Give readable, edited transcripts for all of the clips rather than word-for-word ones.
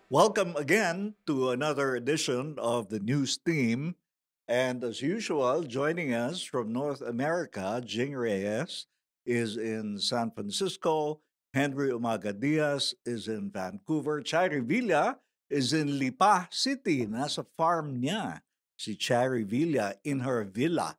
Welcome again to another edition of the News Team. And as usual, joining us from North America, Jing Reyes is in San Francisco. Henry Umaga Diaz is in Vancouver. Chari Villa is in Lipa City. Nasa farm niya si Chari Villa in her villa.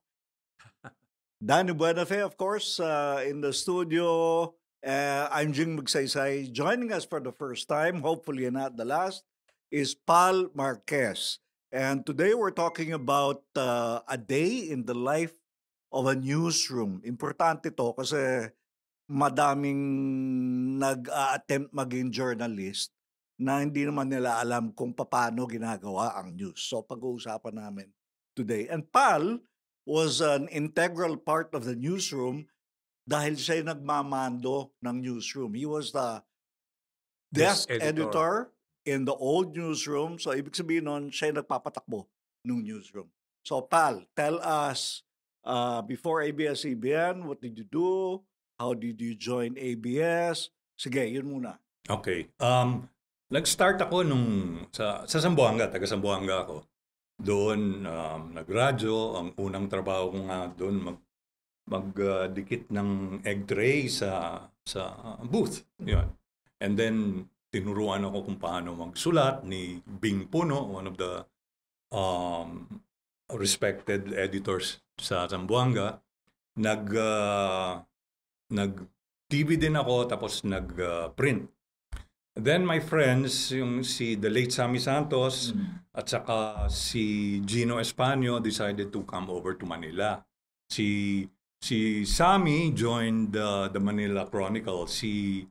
Danny Buenafe, of course, in the studio. I'm Jing Magsaysay. Joining us for the first time, hopefully not the last, is Pal Marquez. And today we're talking about a day in the life of a newsroom. Importante to kasi madaming nag-attempt maging journalist na hindi naman nila alam kung paano ginagawa ang news. So pag-uusapan namin today. And Pal was an integral part of the newsroom dahil siya yung nagmamando ng newsroom. He was the desk editor in the old newsroom. So ibig sabihin nun, siya yung nagpapatakbo ng newsroom. So Pal, tell us, before ABS-CBN, what did you do? How did you join ABS? Sige, yun muna. Okay. Nag-start ako sa Zamboanga, taga Zamboanga ako. Doon, nagradyo. Ang unang trabaho ko nga doon, magdikit ng egg tray sa booth. Yun. And then, tinuruan ako kung paano magsulat ni Bing Puno, one of the respected editors sa Zamboanga. Nag-TV din ako, tapos nag-print. Then my friends, yung the late Sammy Santos at saka si Gino Espanyo decided to come over to Manila. Si Sammy joined the Manila Chronicle. Si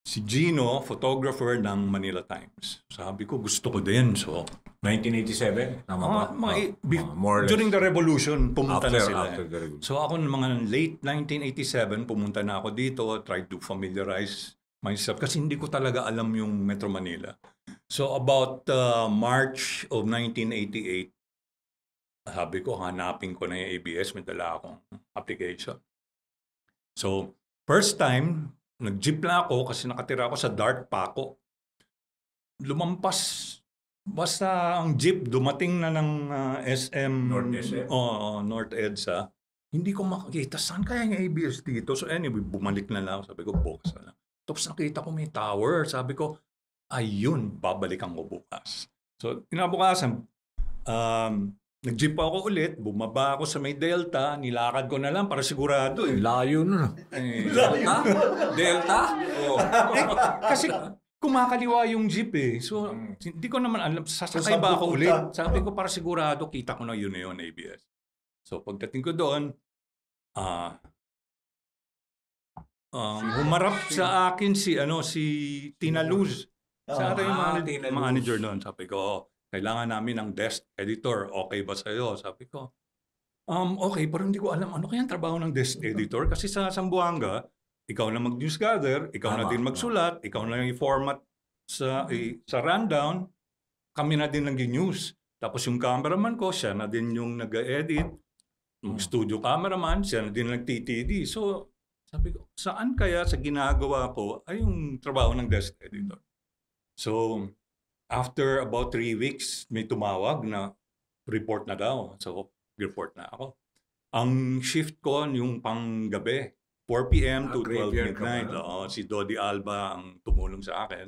Gino, photographer ng Manila Times. Sabi ko, gusto ko din. So, 1987? Tama ba? More or less. During the revolution, pumunta na sila. After the revolution. So ako mga late 1987, pumunta na ako dito, tried to familiarize myself kasi hindi ko talaga alam yung Metro Manila. So about March of 1988, sabi ko, hanapin ko na yung ABS, may dala akong application. So first time, nag-jeep na ako kasi nakatira ako sa Dark Paco. Lumampas, basta ang jeep, dumating na ng SM. North SM? North EDSA. Hindi ko makakita, saan kaya yung ABS dito? So anyway, bumalik na lang. Sabi ko, bukas na lang. Tapos nakita ko may tower. Sabi ko, ayun, babalikan ko bukas. So, kinabukasan, nag-jeep ako ulit, bumaba ako sa may Delta, nilakad ko na lang para sigurado. Layo nun. Delta? Oh. Kasi kumakaliwa yung jeep eh. So, hindi ko naman alam, sasakay ba ako ulit? Sabi ko para sigurado, kita ko na yun ABS. So, pagdating ko doon, humarap sa akin si Tina Luz. Sa akin yung manager doon. Sabi ko, kailangan namin ng desk editor. Okay ba sa'yo? Sabi ko, okay, pero hindi ko alam ano kaya ang trabaho ng desk editor. Kasi sa Zamboanga, ikaw na mag-news gather, ikaw na din magsulat, ikaw na yung format sa rundown, kami na din nag-news. Tapos yung cameraman ko, siya na din yung nag-edit. Yung studio cameraman, siya na din nag-TTD. So, sabi ko, saan kaya sa ginagawa ko ay yung trabaho ng desk editor? So, after about 3 weeks, may tumawag na report na daw. So, report na ako. Ang shift ko yung panggabi, 4 p.m. to 12 midnight. Si Dodi Alba ang tumulong sa akin.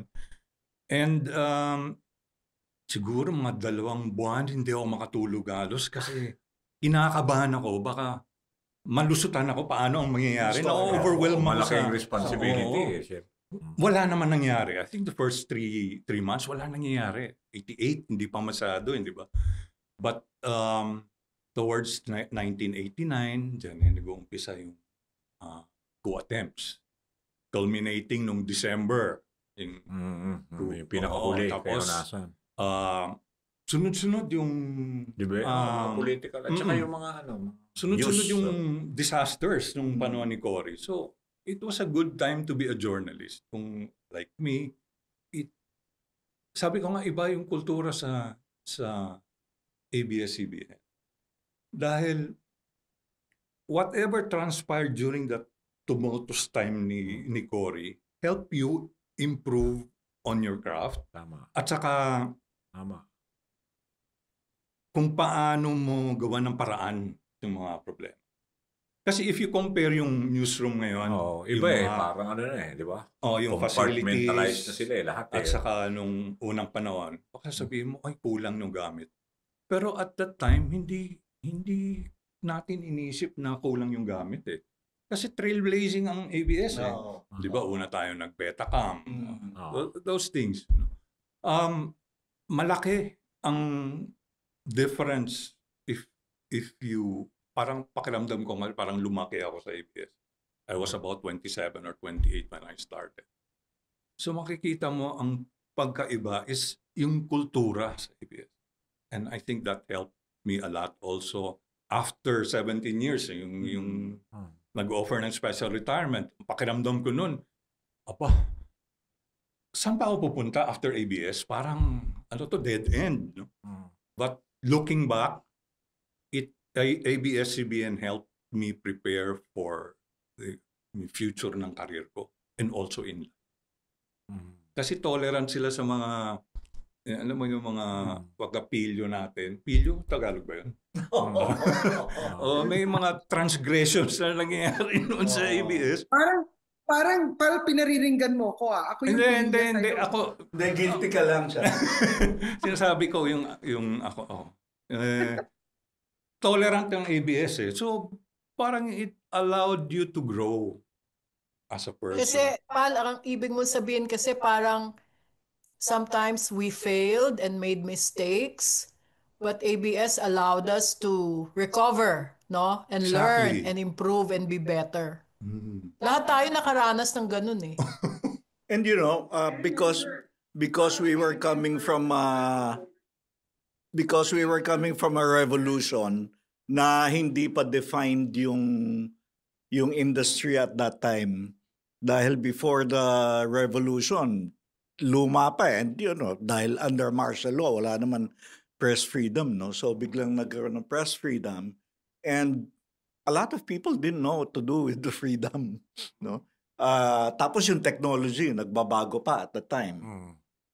And siguro mga 2 buwan hindi ako makatulog halos kasi kinakabahan ako. Baka malusutan ako paano ang mangyayari. Na-overwhelm ako malaking responsibility. Wala naman nangyari. I think the first 3 months, wala nangyayari. 88, hindi pa masyado, hindi ba? But towards 1989, dyan nag-uumpisa yung coup attempts. Culminating nung December. Yung pinakahuli. Tapos, sunod-sunod yung mga political at saka yung mga sunod-sunod yung disasters nung panahon ni Cory. So, it was a good time to be a journalist. Kung like me, sabi ko nga iba yung kultura sa ABS-CBN. Dahil whatever transpired during that tumultuous time ni Cory help you improve on your craft. Tama. At saka, Tama. kung paano mo gawa ng paraan yung mga problema. Kasi if you compare yung newsroom ngayon, iba parang ano na di ba? Yung facilities, na sila lahat at saka nung unang panahon, baka sabihin mo, ay kulang yung gamit. Pero at that time, hindi natin inisip na kulang yung gamit eh. Kasi trailblazing ang ABS eh. Di ba? Una tayo nag-Betacam. Those things. Malaki ang difference if you, parang pakiramdam ko, parang lumaki ako sa ABS. I was about 27 or 28 when I started. So makikita mo ang pagkaiba is yung kultura sa ABS. And I think that helped me a lot also after 17 years. Yung nag-offer ng special retirement, pakiramdam ko nun, saan pa ako pupunta after ABS? Parang, dead end. No? But looking back, ABS-CBN helped me prepare for the future ng career ko and also in life. Kasi tolerant sila sa mga, alam mo yung mga pagkapilyo natin. Pilyo? Tagalog ba yun? May mga transgressions na nangyayari noon sa ABS. Parang pinariringgan mo ko ah. Ako yung hindi. Ako, guilty ka lang siya. Sinasabi ko yung ako. Tolerant yung ABS eh. So, parang it allowed you to grow as a person. Kasi, ang ibig mo sabihin kasi parang sometimes we failed and made mistakes, but ABS allowed us to recover, no? And learn and improve and be better. Lahat tayo nakaranas ng ganun eh. And because we were coming from a revolution na hindi pa defined yung industry at that time, dahil before the revolution luma pa and dahil under martial law wala naman press freedom, no? So biglang nagkaroon ng press freedom and a lot of people didn't know what to do with the freedom, no? Tapos yung technology nagbabago pa at the time.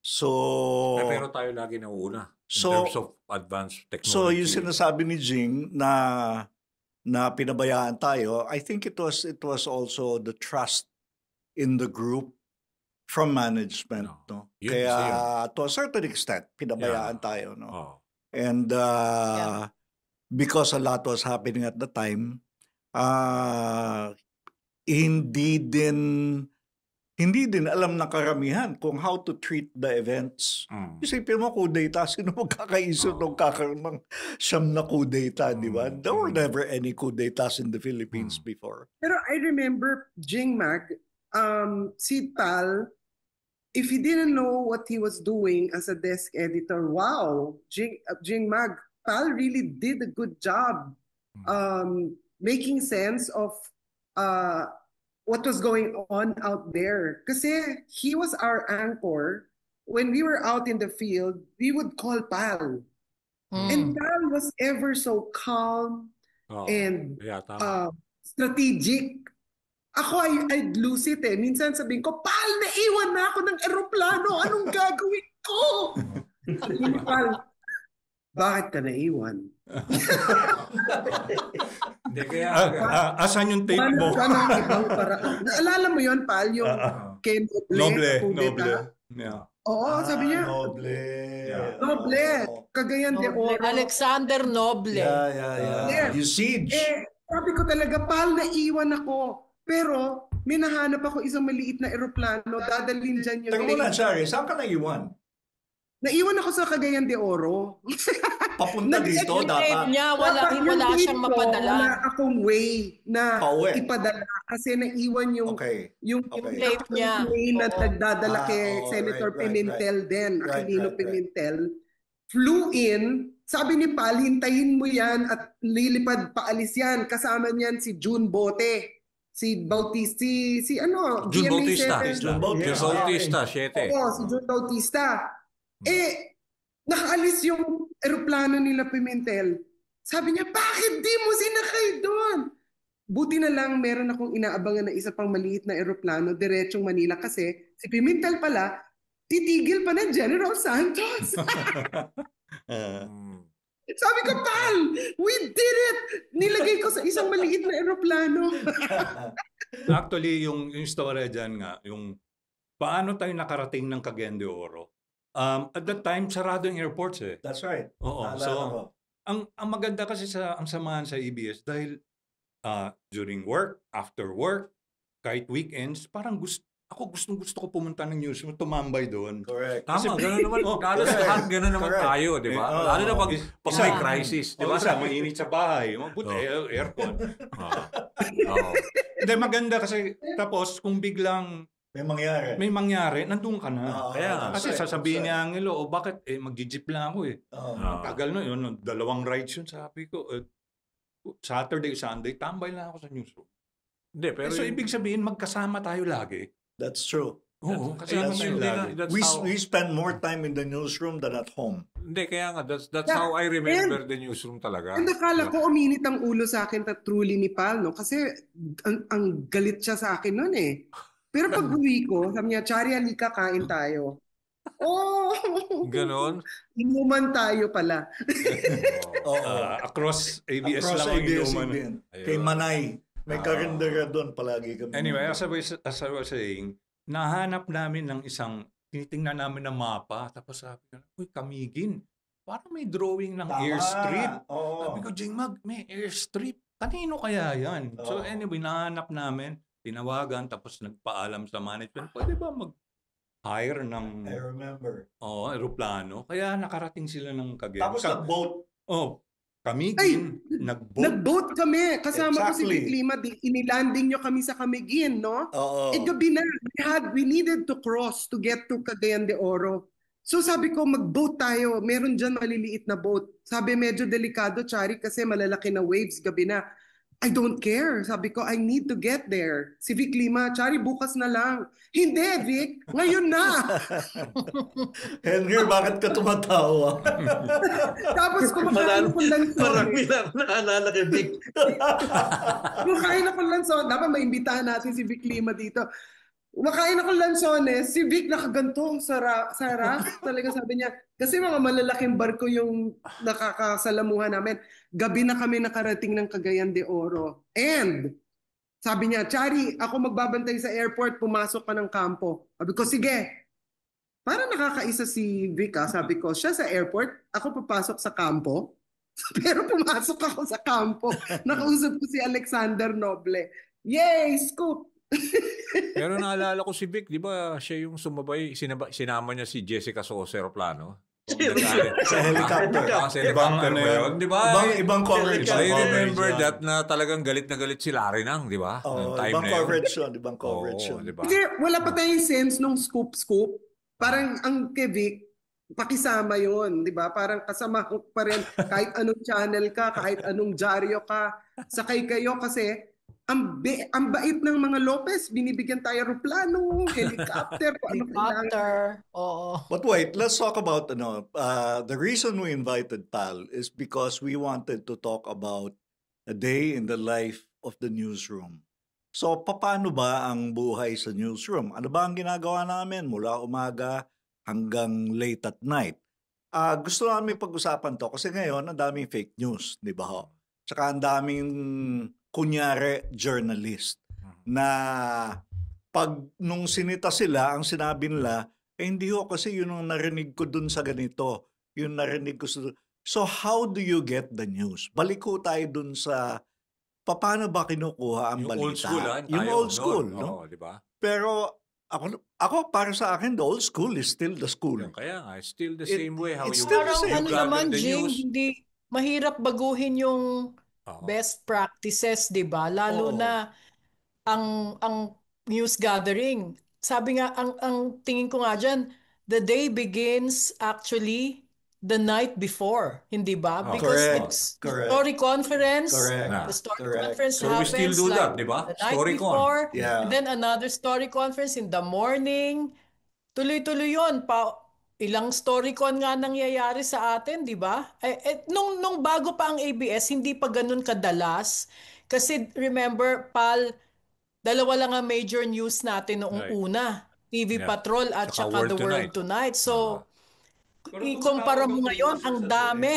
So pero tayo lagi nauuna in terms of advanced technology. So yung sinasabi ni Jing na pinabayaan tayo, I think it was also the trust in the group from management, no? Kaya to a certain extent pinabayaan tayo, no? And because a lot was happening at the time, hindi din alam ng karamihan kung how to treat the events. Isipin mo, kudeta, sino magkakaisip nung kakaroon ng siyam na kudeta, di ba? There were never any kudetas in the Philippines before. Pero I remember Jing Mag, si Tal, if he didn't know what he was doing as a desk editor, wow, Jing Mag, Tal really did a good job making sense of what was going on out there. Kasi he was our anchor. When we were out in the field, we would call Pal. And Pal was ever so calm and strategic. Ako, I'd lose it eh. Minsan sabihin ko, Pal, naiwan na ako ng eroplano. Anong gagawin ko? Sabihin ni Pal, bakit ka naiwan? Asan yung tape mo? Naalala mo yun, Pal, yung kay Noble. Yeah. Oo, sabi niya. Noble. Cagayan de Oro. Alexander Noble. Yeah. You siege. Sabi ko talaga, Pal, naiwan ako. Pero, may nahanap ako isang maliit na eroplano. Dadalhin dyan yung... Teka muna, sorry. Saan ka naiwan? Naiwan ako sa Cagayan de Oro. Papunta dito dapat. Wala siyang mapadala. Wala akong way na ipadala kasi naiwan yung tape niya. Way na nagdadala kay Senator Pimentel din, Aquilino Pimentel. Flew in, sabi ni Pal, hintayin mo yan at lilipad paalis yan. Kasama niyan si June Bote. Si Bautista, June Bautista. June Bautista, 7. Oo, si June Bautista. Nakaalis yung eroplano nila Pimentel. Sabi niya, bakit di mo sinakay doon? Buti na lang meron akong inaabangan na isa pang maliit na eroplano, diretsong Manila kasi si Pimentel pala, titigil pa ng General Santos. Sabi ko, Pal, we did it! Nilagay ko sa isang maliit na eroplano. Actually, yung story dyan nga, yung paano tayo nakarating ng Cagayan de Oro. At that time, sarado yung airports eh. That's right. Oo. Naalala So, ko. ang maganda kasi ang samahan sa ABS dahil during work, after work, kahit weekends, parang gusto ko pumunta ng newsroom, tumambay doon. Correct. Tama, gano'n naman. Lalo sa lahat, gano'n naman Correct. tayo, di ba? Oo. Lalo na pag may crisis, di ba? Isa, mainit sa bahay. Mabuti, aircon. Oo. Hindi, maganda kasi tapos kung biglang May mangyari. nandun ka na. Kaya, Kasi sasabihin ni Angelo, bakit? Mag-jeep lang ako eh. Tagal na yun, 2 rides yun, sabi ko. Saturday, Sunday, tambay lang ako sa newsroom. Hindi, pero So, ibig sabihin, magkasama tayo lagi. That's true. Oo, kasama tayo lagi. We spend more time in the newsroom than at home. Hindi, kaya nga, that's how I remember the newsroom talaga. And akala ko uminit ang ulo sa akin truly ni Pal, no? Kasi ang galit siya sa akin noon eh. Pero pag uwi ko, sabi niya, Chari, halika, kain tayo. Oh! Ganon? Inuman tayo pala. Across ABS Across lang ang ABS inuman. din. Kay Manay. May karindera doon palagi kami. Anyway, as I was saying, nahanap namin ng tinitingnan namin ng mapa, tapos sabi ko, uy, Camiguin, parang may drawing ng airstrip. Oo. Sabi ko, Jingmag, may airstrip. Kanino kaya yan? So anyway, nahanap namin, tinawagan, tapos nagpaalam sa management, pwede ba mag-hire ng I remember. aeroplano? Kaya nakarating sila ng Cagayan. Tapos nag-boat. Camiguin, nag-boat. Nag-boat kami. Kasama ko si Exactly. Vic Lima. Inilanding nyo kami sa Camiguin, no? Oo. Gabi na. We needed to cross to get to Cagayan de Oro. So sabi ko, mag-boat tayo. Meron dyan maliliit na boat. Sabi, medyo delikado, Chari, kasi malalaki na waves gabi na. I don't care. Sabi ko, I need to get there. Si Vic Lima, Chari, bukas na lang. Hindi, Vic. Ngayon na. Henry, bakit ka tumatawa? Tapos kumakain ako lanson. Marami na ako naalala kay Vic. Kumakain ako lanson. Dapat maimbitahan natin si Vic Lima dito. Kumakain ako lansones. Si Vic nakaganto sa raft. Talaga sabi niya, kasi mga malalaking barko yung nakakasalamuhan namin. Gabi na kami nakarating ng Cagayan de Oro. And sabi niya, Chari, ako magbabantay sa airport, pumasok ka ng kampo. Sabi ko, sige. Para nakakaisa si Vic, sabi ko, siya sa airport, ako papasok sa kampo. Pero pumasok ako sa kampo. Nakausap ko si Alexander Noble. Yay! Scoop! Pero naalala ko si Vic, di ba siya yung sumabay, sinama niya si Jessica Soho sa aeroplano? Sa helicopter. Sa helicopter ba yun? Di ba? Ibang coverage. I remember that na talagang galit na galit si Larry Nang, di ba? Noong time Ibang na yun. coverage yun. Ibang coverage Oo, yun. di ba? Kasi wala pa tayong sense nung scoop. Parang ang kay Vic, pakisama yun, di ba? Parang kasama ko pa rin kahit anong channel ka, kahit anong dyaryo ka, sakay kayo kasi ang bait ng mga Lopez, binibigyan tayo aeroplano, helicopter, ano kailangan. Helicopter. Oo. But wait, let's talk about the reason we invited Pal is because we wanted to talk about a day in the life of the newsroom. So, paano ba ang buhay sa newsroom? Ano ba ang ginagawa namin mula umaga hanggang late at night? Gusto namin pag-usapan to kasi ngayon ang daming fake news, di ba ho? Tsaka ang daming kunyari journalist na nung sinita sila, ang sinabi nila, hindi ho kasi yun ang narinig ko dun sa ganito. Yun narinig ko sa... So how do you get the news? Balik ko tayo dun sa paano ba kinukuha ang Yung balita? old school, Yung old school, no? Oo, di ba? Pero ako para sa akin, the old school is still the school. Kaya nga, still the same way how it's you still the Parang same. ano gather naman, the Jing, news. hindi mahirap baguhin yung best practices, 'di ba? Lalo Oo. na ang news gathering. Sabi nga ang tingin ko nga diyan, the day begins actually the night before, hindi ba? Because Correct. it's Correct. story conference. Correct. The story Correct. conference So we happens still do like that, di ba? the night Story-con. before, Yeah. and then another story conference in the morning. Tuloy-tuloy 'yon. Ilang story-con nga nangyayari sa atin, di ba? Nung bago pa ang ABS, hindi pa ganun kadalas. Kasi remember, Pal, dalawa lang ang major news natin noong Right. una. TV Yeah. Patrol at Tsaka saka World The World Tonight. Tonight. So, Pero ikumpara tumatawag mo ang ngayon, ang producers dami.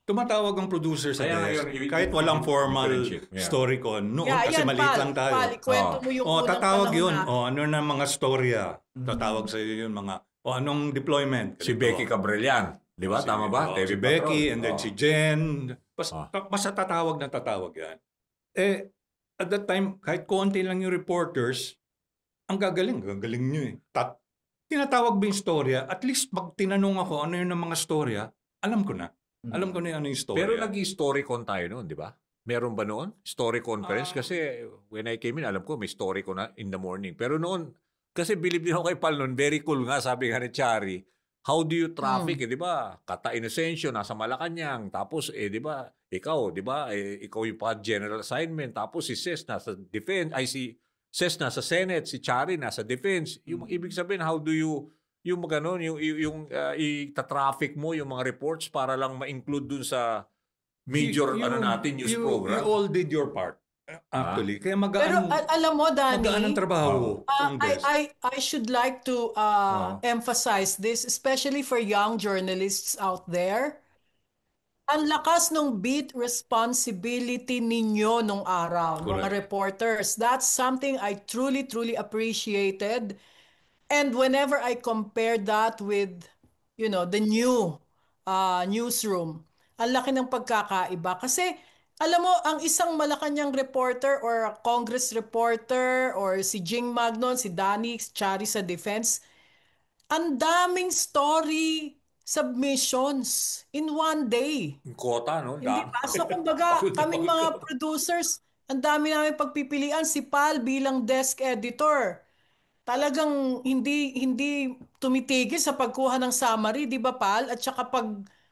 Tumatawag ang producer sa Kaya desk. ngayon, Kahit walang formal differentiate. Yeah. story ko. Noon Yeah, kasi yan, maliit Pal. lang tayo. Pal, ikwento mo yung unang tatawag panahon yun. na. Ano na mga storya. Tatawag sa iyo yun mga, anong deployment. Si Ganito. Becky Cabrelian. Di ba? Tama ba? Si TV Becky, Patrol. and then si Jen. Ah. Basta tatawag yan. At that time, kahit konti lang yung reporters, ang gagaling nyo eh. Tinatawag ba yung storya? At least pag tinanong ako ano yun ng mga storya, alam ko na. Alam ko na ano yung storya. Pero nag-storycon tayo noon, di ba? Meron ba noon? Story conference? Kasi when I came in, alam ko may story ko na in the morning. Pero noon, kasi believe din ako kay Pal noon, very cool nga, sabi nga ni Chari, how do you traffic, di ba? Kata Inocencio, nasa Malacanang. Tapos, di ba, ikaw, di ba? Ikaw yung general assignment. Tapos si Ses nasa defense, si Ses nasa Senate, si Chari nasa defense. Yung ibig sabihin, how do you yung gano'n, yung ita-traffic mo yung mga reports para lang ma-include dun sa major news program. You all did your part, actually. Kaya Pero alam mo, Danny, magaan ang trabaho. I should like to emphasize this, especially for young journalists out there. Ang lakas ng beat responsibility ninyo nung araw, mga reporters. That's something I truly, truly appreciated. And whenever I compare that with, the new newsroom, ang laki ng pagkakaiba. Kasi, alam mo, ang isang Malacanang reporter or a Congress reporter or si Jing Magnon, si Danny, si Chari sa defense, ang daming story submissions in one day. Quota, no? Hindi ba? So, kumbaga, kaming mga producers, ang dami namin pagpipilian. Si Pal bilang desk editor, talagang hindi tumitigil sa pagkuha ng summary, di ba, Pal? At saka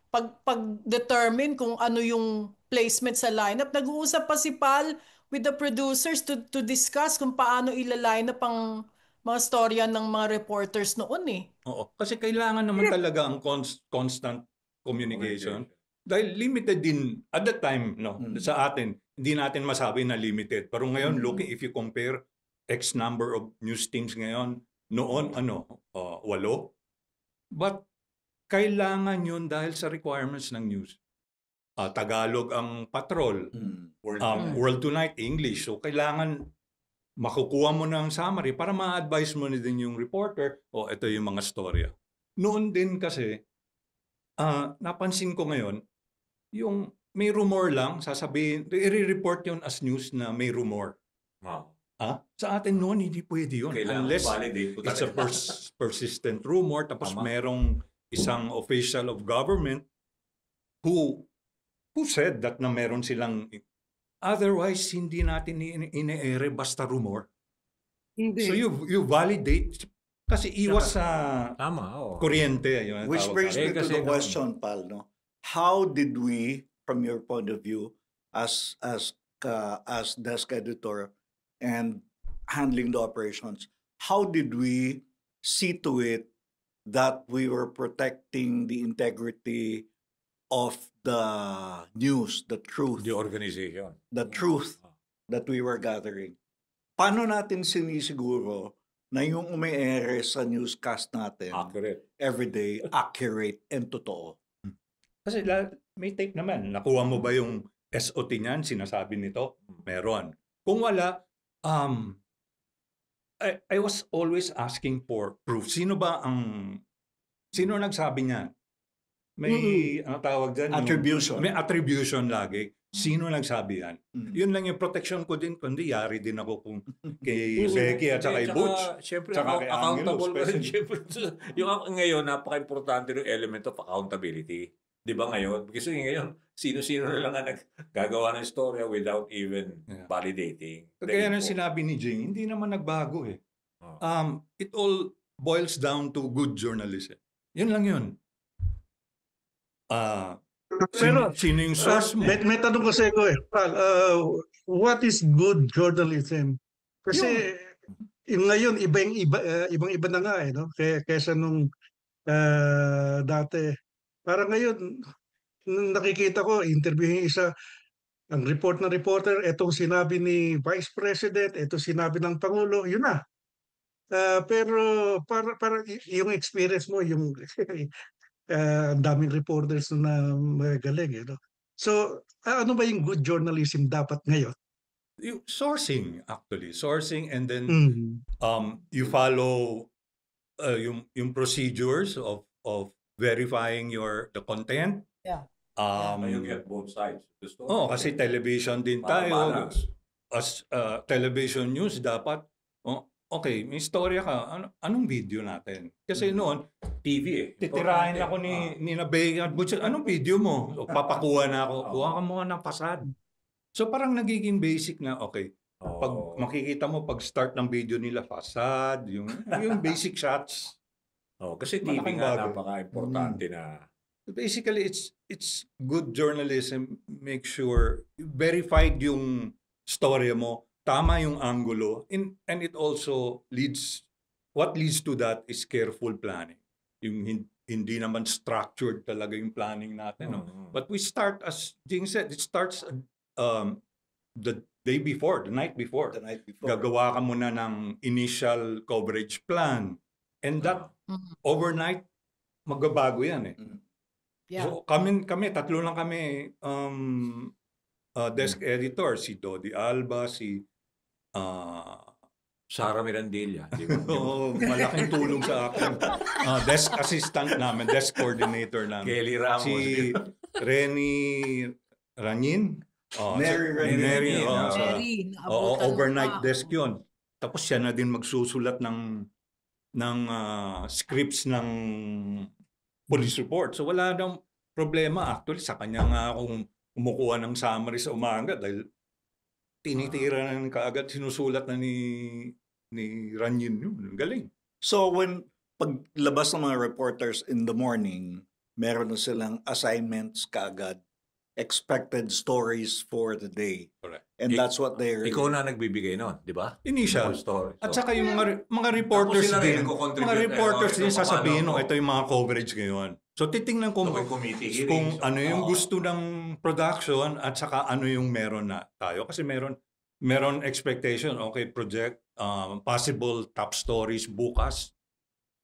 pag-determine kung ano yung placement sa lineup. Nag-uusap pa si Pal with the producers to discuss kung paano ila-line up ang mga storya ng mga reporters noon eh. Oo. Kasi kailangan naman talaga ang constant communication. Dahil limited din at that time, sa atin, hindi natin masabi na limited. Pero ngayon, looking, if you compare X number of news teams ngayon, noon, 8. But kailangan yun dahil sa requirements ng news. Tagalog ang patrol, World Tonight, English. So kailangan makukuha mo ng summary para ma-advise mo na din yung reporter, ito yung mga storya. Noon din kasi, napansin ko ngayon, yung may rumor lang, sasabihin, i-report yun as news na may rumor. Wow. Sa atin noon, hindi pwede yun. Unless it's a persistent rumor, tapos merong isang official of government who said that na meron silang. Otherwise, hindi natin ine-ere basta rumor. Hindi. So you validate, kasi iwas sa kuryente. Which brings me to the question, Pal. No? How did we, from your point of view, as desk editor, and handling the operations, how did we see to it that we were protecting the integrity of the news, the truth, the organization, the truth that we were gathering? Paano natin sinisiguro na yung umi-ere sa newscast natin everyday, accurate, and totoo? Kasi may tape naman. Nakuha mo ba yung SOT niyan? Sinasabi nito? Meron. Kung wala, I was always asking for proof. Sino nagsabi niyan? May tawag dyan? Attribution. May attribution lagi. Sino nagsabi yan? Yun lang yung protection ko din. Kundi yari din ako kung kay Becky at saka kay Butch. Siyempre, kay accountable Angelo, ka rin. Yung ngayon, napaka-importante yung element of accountability. Di ba ngayon? Kasi ngayon, sino-sino na lang ang naggagawa ng storya without even validating. Kaya nang sinabi ni Jing, hindi naman nagbago eh. It all boils down to good journalism. Yun lang yun. Sino yung source mo? May tanong kasi ko what is good journalism? Kasi ngayon, ibang-iba na nga no? Kaysa nung dati. Parang ngayon, nakikita ko, interviewin isa, ang report ng reporter, etong sinabi ni Vice President, etong sinabi ng Pangulo, yun na. Pero para yung experience mo, yung ang daming reporters na magaling, no? So, ano ba yung good journalism dapat ngayon? Yung sourcing, actually. Sourcing, and then Mm. you follow yung procedures of verifying the content. Yeah. You get both sides. Kasi television din tayo. As television news, dapat, okay, may istorya ka. Anong video natin? Kasi noon, TV titirahin ako ni Nabay. Anong video mo? So, papakuha na ako. Kuha ka muna ng pasad. So parang nagiging basic na, okay, pag makikita mo pag start ng video nila, fasad, yung basic shots. Kasi TV Malaking nga bagay. napaka-importante na. Basically, it's good journalism. Make sure verified yung storya mo, tama yung angulo, and it also what leads to that is careful planning. Yung hindi naman structured talaga yung planning natin. No? But we start, as Jing said, it starts the night before. Gagawa ka muna ng initial coverage plan. And that overnight, magbabago yan eh. Yeah. So kami tatlo lang kami desk editor, si Dodi Alba, si Sara Mirandilla. Di ba? malaking tulong sa akin. Desk assistant namin, desk coordinator namin. Kelly Ramos. Si Renny Ranin. Mary Ranin. Mary, naabutan overnight pa. desk yun. Tapos siya na din magsusulat ng scripts ng police report. So wala nang problema. Actually, sa kanya nga akong kumukuha ng summary sa umaga dahil tinitira na kaagad, sinusulat na ni Ranyin yun. Galing. So paglabas ng mga reporters in the morning, meron na silang assignments kaagad, expected stories for the day. Correct. And that's what they're... Ikaw na nagbibigay nun, di ba? Initial. Story. At saka yung mga reporters Tapos sila rin din, nagko-contribute mga reporters na, din ito, sasabihin, paano, ito yung mga coverage ngayon. So titingnan ko May committee kung hearings. ano yung gusto ng production at saka ano yung meron na tayo. Kasi meron expectation, okay, project, possible top stories bukas.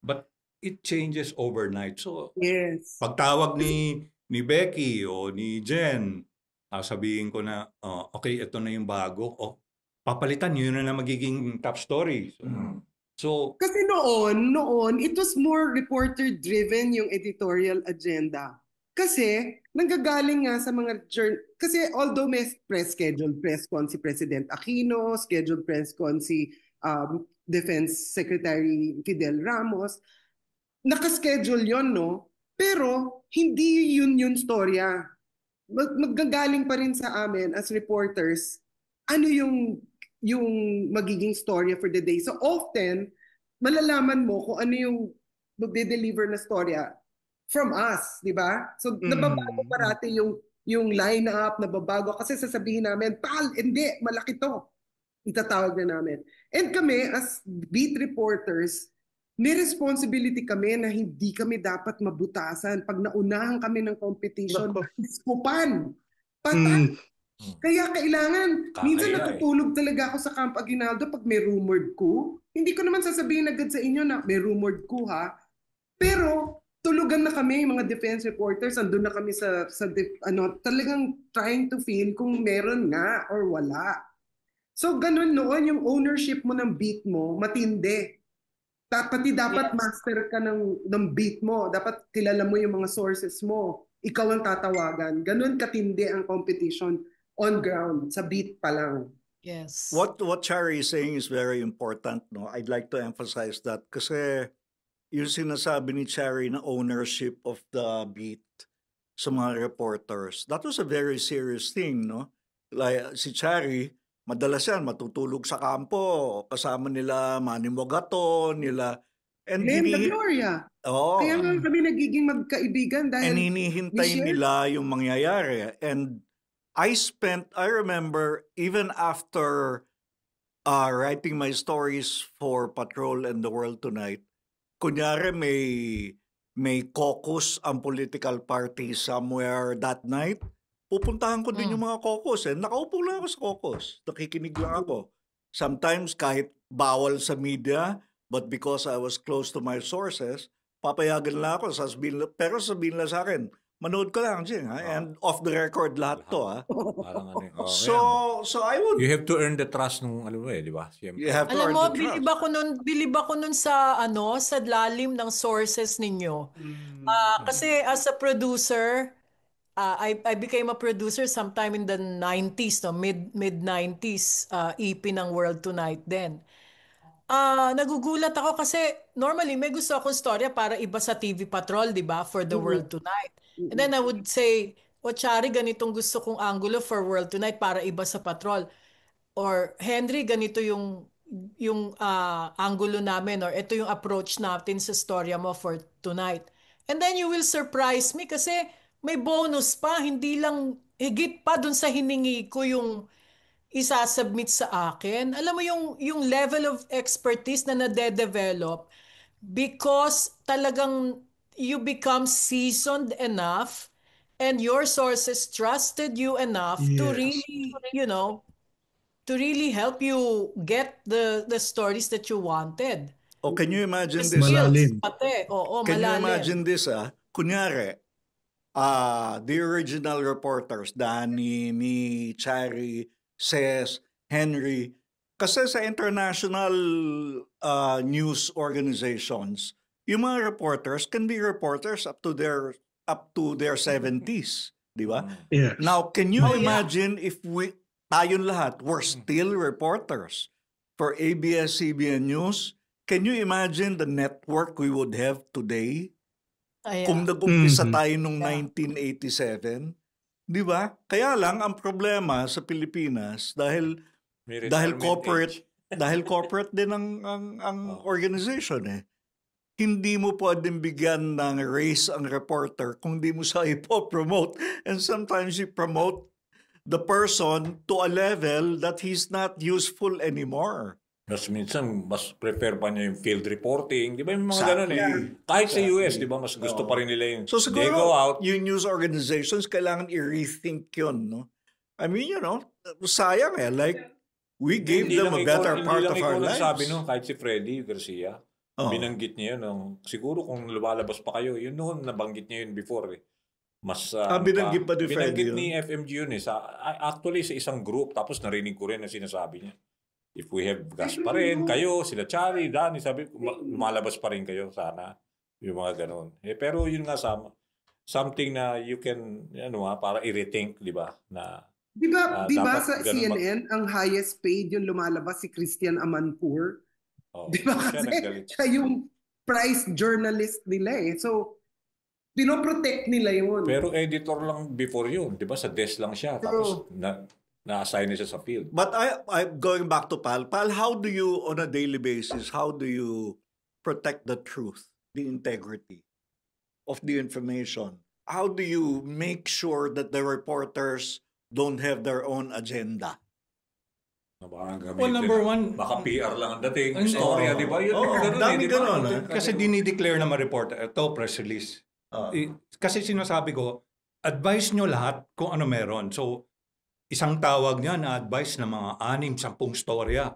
But it changes overnight. So Yes. pagtawag ni Becky o ni Jen, sabihin ko na, okay, ito na yung bago. Papalitan, yun na magiging top story. So Kasi noon, it was more reporter-driven yung editorial agenda. Kasi nanggagaling nga sa mga kasi although may scheduled press con si President Aquino, scheduled press con si Defense Secretary Fidel Ramos, nakaschedule yon, no? Pero hindi yun storya. Maggagaling pa rin sa amin as reporters, ano yung magiging storya for the day. So often, malalaman mo kung ano yung magde-deliver na storya from us, di ba? So nababago parati yung line-up, nababago kasi sasabihin namin, hindi, malaki to. Itatawag na namin. And kami as beat reporters, may responsibility kami na hindi kami dapat mabutasan. Pag naunahan kami ng competition, iskupan. Patay. Kaya kailangan, minsan natutulog talaga ako sa Camp Aguinaldo pag may rumored coup. Hindi ko naman sasabihin agad sa inyo na may rumored coup, ha. Pero tulugan na kami, mga defense reporters, andun na kami sa talagang trying to feel kung meron nga or wala. So ganun noon, yung ownership mo ng beat mo, matindi. Pati dapat master ka ng beat mo. Dapat kilala mo yung mga sources mo. Ikaw ang tatawagan. Ganun katindi ang competition on ground, sa beat pa lang. Yes. What Chari is saying is very important. No, I'd like to emphasize that kasi yung sinasabi ni Chari na ownership of the beat sa mga reporters, that was a very serious thing, no? Like si Chari, madalas yan matutulog sa kampo kasama nila Manny Mogaton, nila and Gloria. Kaya nga kami nagiging magkaibigan dahil hinihintay nila yung mangyayari. And I remember even after writing my stories for Patrol and The World Tonight, kunyari may caucus ang political party somewhere that night, pupuntahan ko din yung mga caucus. Nakaupo lang ako sa caucus. Nakikinig lang ako. Sometimes kahit bawal sa media, But because I was close to my sources, papayagan lang ako. Pero sabihin lang sa akin, manood ka lang, Jing. And off the record lahat to. Parang ano yun. So I would... You have to earn the trust ng di ba? Siyempre. You have to Alam earn mo, the bilib trust. ako nun sa lalim ng sources ninyo. Kasi as a producer, I became a producer sometime in the 90s, no? Mid-90s, EP ng World Tonight din. Nagugulat ako kasi normally may gusto akong storya para iba sa TV Patrol, di ba? For the World Tonight. And then I would say, Chari, ganitong gusto kong angulo for World Tonight para iba sa Patrol. Or Henry, ganito yung angulo namin, or ito yung approach natin sa storya mo for tonight. And then you will surprise me kasi may bonus pa, hindi lang higit pa dun sa hiningi ko yung isasubmit sa akin. Alam mo yung level of expertise na nade-develop because talagang you become seasoned enough and your sources trusted you enough to Yes. really, to really help you get the stories that you wanted. Oh, can you imagine The this? Malalim. Pati, oo, Can you malalim. imagine this? Kunyari, the original reporters, Danny, me, Chari, Ses, Henry, kasi sa international news organizations, yung mga reporters can be reporters up to their 70s, di ba? Yes. Now, can you Oh, yeah. imagine if tayong lahat were still reporters for ABS-CBN News? Can you imagine the network we would have today? Ayan. Kung nag-umpisa Mhm. tayo noong Yeah. 1987, di ba? Kaya lang ang problema sa Pilipinas dahil May dahil retirement corporate age. dahil corporate din ang organization Hindi mo pwedeng bigyan ng race ang reporter kung di mo siya ipo-promote. And sometimes you promote the person to a level that he's not useful anymore. Mas minsan, mas prefer pa niya yung field reporting. Di ba yung mga Exactly. ganun Kahit sa US, Exactly. di ba, mas gusto pa rin nila yung So they go out. siguro, yung news organizations, kailangan i-rethink yun, no? I mean, sayang like, we gave Hindi them lang a better ikaw- part hindi of lang our ikaw lives. nagsabi, no? Kahit si Freddy Garcia, Oo. binanggit niya yun. Siguro kung lumalabas pa kayo, yun noon, nabanggit niya yun before Mas, binanggit pa ni Freddy binanggit yun? ni FMG yun actually sa isang group, tapos narinig ko rin na sinasabi niya. If we have gas pa rin, kayo, sila Chari, Danny, sabi, lumalabas pa rin kayo sana. Yung mga ganun. Pero yun nga something na you can, para i-rethink, di ba? Na, Di ba dapat sa ganun CNN, ang highest paid yung lumalabas si Christian Amanpour? Di ba siya kasi naggalit. siya yung price journalist nila So, pinoprotect nila yun. Pero editor lang before yun, di ba? Sa desk lang siya. Tapos na-assign na siya sa field. But I'm going back to Pal. Pal, how do you, on a daily basis, how do you protect the truth, the integrity of the information? How do you make sure that the reporters don't have their own agenda? Well, number one, Baka PR lang ang dating. Ano, Storya, di ba? Yun, dami di ba? ganun, kasi dinideclare na ma-reporter, ito press release. Kasi sinasabi ko, advise nyo lahat kung ano meron. So, isang tawag niya na advice ng mga 6-10 storya.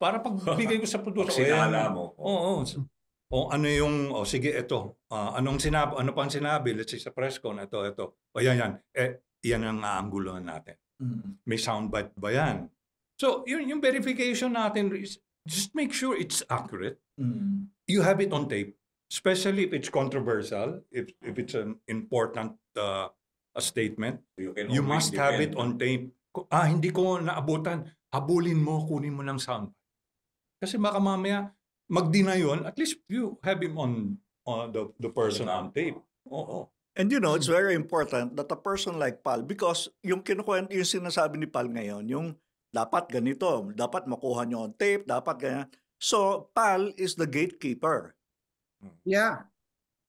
Para pagbigay ko sa producer. Pag sinala mo. Oo. O ano yung, sige, ito. Ano pang sinabi? Let's say sa press con, ito. O yan. Yan ang aanggulohan natin. May soundbite ba yan? So, yung verification natin is just make sure it's accurate. You have it on tape. Especially if it's controversial, if it's an important a statement, you must have it on tape. Hindi ko naabutan. Habulin mo, kunin mo ng sound. Kasi baka mamaya, mag-deny yun, at least you have him on the person on tape. Oo. And it's very important that a person like Pal, because yung sinasabi ni Pal ngayon, yung dapat ganito, dapat makuha nyo on tape, dapat ganyan. So, Pal is the gatekeeper. Yeah.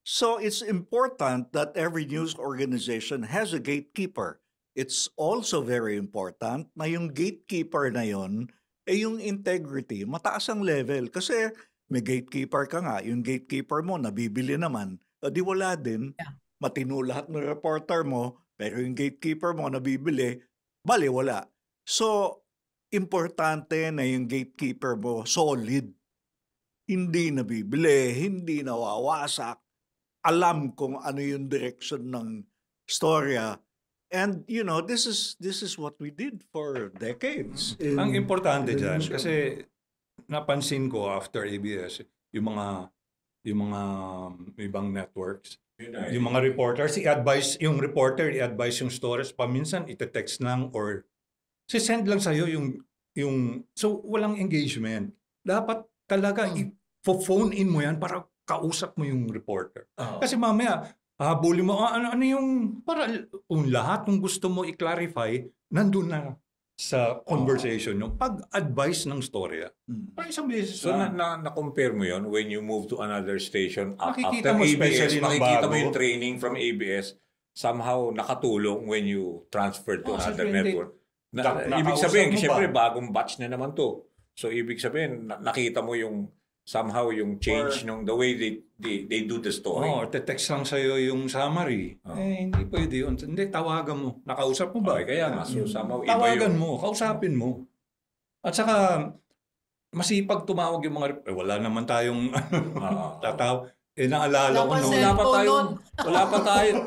So, it's important that every news organization has a gatekeeper. It's also very important na yung gatekeeper na yon yung integrity, mataas ang level. Kasi may gatekeeper ka nga, yung gatekeeper mo, nabibili naman, di wala din. Yeah. Matino lahat ng reporter mo, pero yung gatekeeper mo, nabibili, bali wala. So, importante na yung gatekeeper mo solid. hindi nabibili, hindi nawawasak, alam kung ano yung direction ng storya. And this is what we did for decades. Ang importante in the dyan, newsroom. kasi napansin ko after ABS, yung mga ibang networks, yung mga reporters, yung reporter i-advise yung stories, paminsan ite-text lang or send lang sa'yo so walang engagement. Dapat talaga i-phone in mo yan para kausap mo yung reporter. Kasi mamaya, habulin mo, ano yung, para kung lahat ng gusto mo i-clarify, nandun na sa conversation yung pag-advise ng storya. Parang isang beses. So na-compare mo yun when you move to another station Makikita after mo ABS, especially ng makikita mo bago. yung training from ABS somehow nakatulong when you transfer to another siyempre, network. Ibig nakausap sabihin, mo ba? siyempre bagong batch na naman to. So ibig sabihin, nakita mo yung somehow yung change ng the way they do the story. Or te-text lang sa'yo yung summary. Hindi pwede yun. Hindi, tawagan mo. Nakausap mo ba? Okay, kaya nga. So somehow iba Tawagan yung... mo, kausapin mo. At saka, masipag tumawag yung mga... wala naman tayong tataw. Naalala ko noon.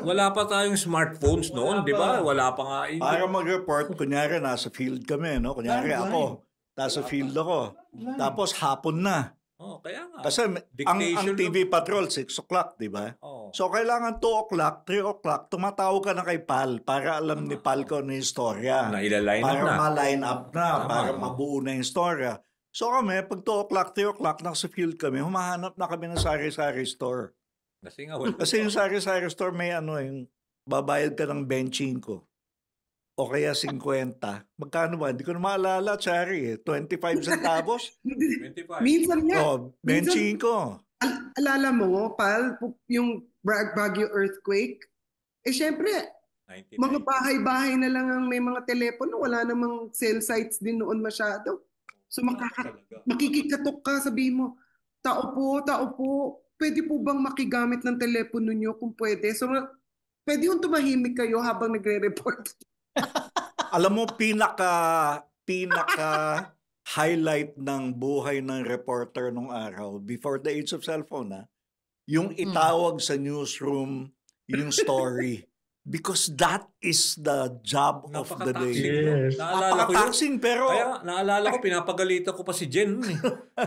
Wala pa tayong smartphones noon, di ba? Wala pa nga. Para mag-report, kunyari nasa field kami, no? Kunyari ako, nasa field ako. Tapos hapon na. Kaya nga. Kasi ang TV Patrol, 6 o'clock, di ba? So, kailangan 2 o'clock, 3 o'clock, tumatawag ka na kay Pal para alam ni Pal ko ano yung storya. Na ila-line up para na. ma-line up na, para mabuo na yung storya. So kami, pag 2 o'clock, 3 o'clock, nasa field kami, humahanap na kami ng sari-sari store. Kasi yung sari-sari store may yung babayad ka ng 25 o kaya 50. Magkano ba? Hindi ko na maalala, Chari. 25 centavos? 25. Minsan nga. 25. Alala mo, Pal, yung Baguio earthquake, syempre, 99. mga bahay-bahay na lang ang may mga telepono, wala namang cell sites din noon masyado. So makikikatok ka, sabihin mo, tao po, pwede po bang makigamit ng telepono nyo kung pwede? So pwede yung tumahimik kayo habang nagre-report. Alam mo, pinaka highlight ng buhay ng reporter nung araw, before the age of cellphone, yung itawag sa newsroom yung story. Because that is the job of the day. Yes. Napaka-taxing, pero... Kaya naalala ko, pinapagalitan ko pa si Jen.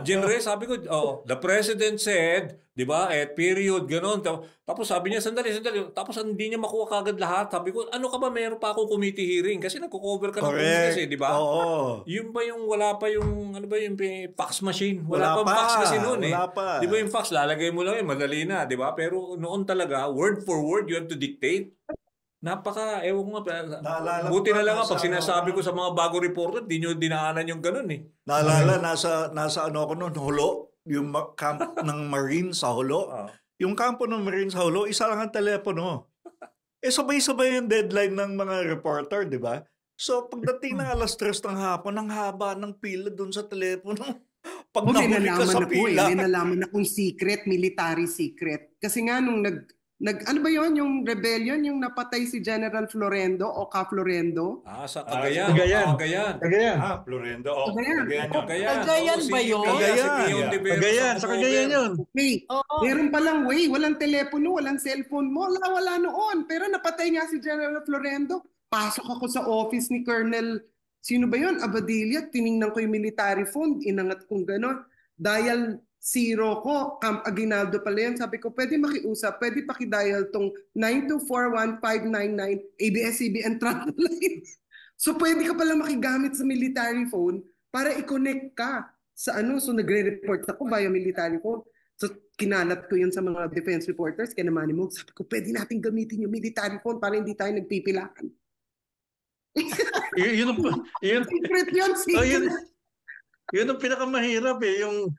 Jen Reyes, sabi ko, the president said, di ba, period, gano'n. Tapos sabi niya, sandali. Tapos hindi niya makuha kagad lahat. Sabi ko, ano ka ba, meron pa akong committee hearing? Kasi nagko-cover ka ng news kasi, di ba? Oo. Yung ba yung, wala pa yung, ano ba yung fax machine? Wala pa fax kasi noon Wala pa. Di ba yung fax, lalagay mo lang yun, madali na, di ba? Pero noon talaga, word for word, you have to dictate. Ewan ko nga, buti na lang pag sinasabi ko sa mga bago reporter, di nyo dinaanan yung ganun eh. Naalala, nasa ano ako noon, Hulo, yung camp ng Marine sa Hulo. Yung kampo ng Marine sa Hulo, isa lang ang telepono. Sabay-sabay yung deadline ng mga reporter, di ba? So, pagdating ng 3:00 ng hapon, ang haba ng pila dun sa telepono. Pag nahuli ka sa pila. May nalaman akong secret, military secret. Kasi nga nung ano ba yon yung rebellion, yung napatay si General Florendo o Ka Florendo? Sa Cagayan. Cagayan. Florendo. Cagayan ba yun? Cagayan, sa Cagayan yun. Okay. Meron palang way, walang telepono, walang cellphone mo, wala noon. Pero napatay nga si General Florendo. Pasok ako sa office ni Colonel, sino ba yun? Abadilla, tiningnan ko yung military phone, inangat kong gano'n. Dial 0 ko, Camp Aguinaldo pala yan. Sabi ko, pwede makiusap, pwede pakidial tong 9241599 ABS-CBN travel line. So pwede ka pala makigamit sa military phone para i-connect ka sa so nagre-report ako via military phone. So kinalat ko yun sa mga defense reporters, kaya naman mo, sabi ko, pwede natin gamitin yung military phone para hindi tayo nagpipilakan. Secret yun, secret. Yun ang pinakamahirap yung